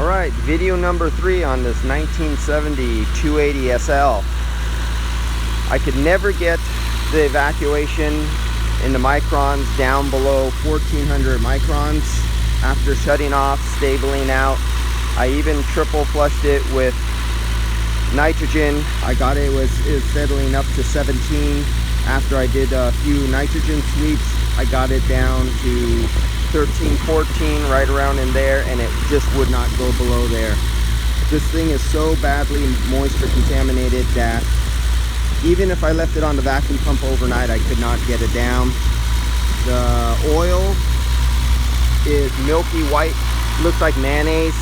Alright, video number 3 on this 1970 280 SL. I could never get the evacuation in the microns down below 1400 microns after shutting off, stabling out. I even triple flushed it with nitrogen. I got it was settling up to 17. After I did a few nitrogen sweeps, I got it down to 13, 14, right around in there, and it just would not go below there. This thing is so badly moisture contaminated that even if I left it on the vacuum pump overnight, I could not get it down. The oil is milky white, looks like mayonnaise.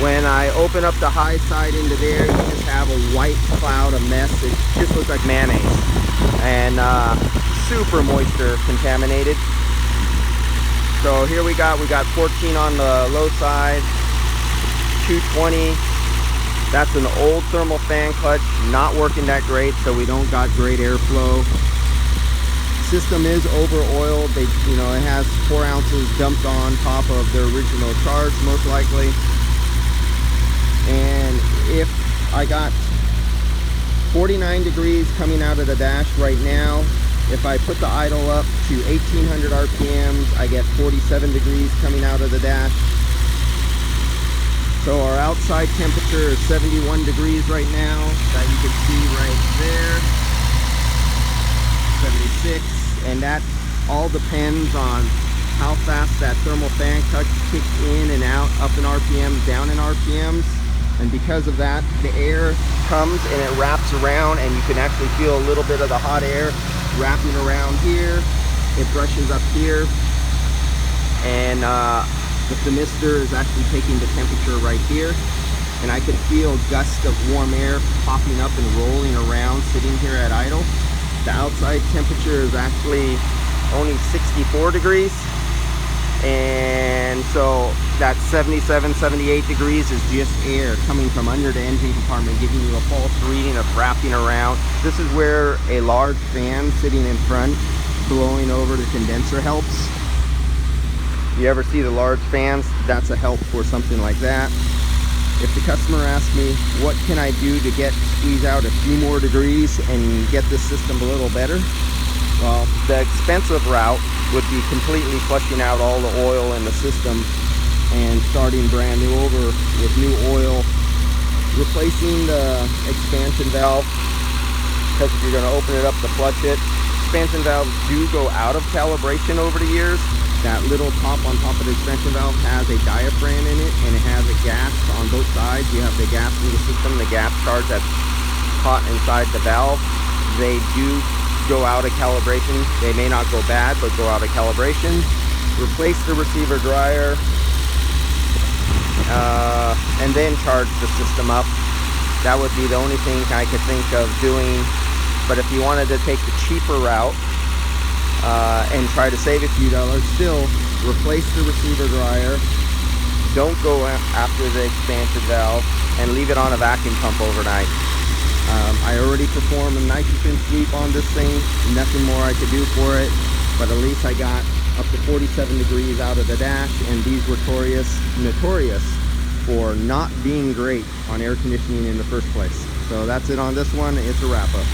When I open up the high side into there, you just have a white cloud of mess. It just looks like mayonnaise, and super moisture contaminated. So here we got 14 on the low side, 220. That's an old thermal fan clutch, not working that great, so we don't got great airflow. System is over oiled. It has 4 ounces dumped on top of the original charge, most likely. And if I got 49 degrees coming out of the dash right now, if I put the idle up to 1800 RPMs, I get 47 degrees coming out of the dash. So our outside temperature is 71 degrees right now, that you can see right there, 76, and that all depends on how fast that thermal fan clutch kicks in and out, up in RPMs, down in RPMs. And because of that, the air comes and it wraps around, and you can actually feel a little bit of the hot air wrapping around here. It brushes up here, and the themister is actually taking the temperature right here, and I can feel gusts of warm air popping up and rolling around sitting here at idle. The outside temperature is actually only 64 degrees, and so that 77, 78 degrees is just air coming from under the engine compartment, giving you a false reading of wrapping around. This is where a large fan sitting in front blowing over the condenser helps. You ever see the large fans? That's a help for something like that. If the customer asks me, what can I do to squeeze out a few more degrees and get this system a little better? Well, the expensive route would be completely flushing out all the oil in the system and starting brand new over with new oil, replacing the expansion valve, because if you're going to open it up to flush it, expansion valves do go out of calibration over the years. That little top on top of the expansion valve has a diaphragm in it, and it has a gas on both sides. You have the gas in the system, the gas charge that's caught inside the valve. They do go out of calibration. They may not go bad, but go out of calibration. Replace the receiver dryer, and then charge the system up. That would be the only thing I could think of doing. But if you wanted to take the cheaper route and try to save a few dollars, still replace the receiver dryer. Don't go after the expansion valve, and leave it on a vacuum pump overnight. I already performed a nitrogen sweep on this thing. Nothing more I could do for it, but at least I got up to 47 degrees out of the dash, and these were notorious for not being great on air conditioning in the first place. So that's it on this one. It's a wrap up.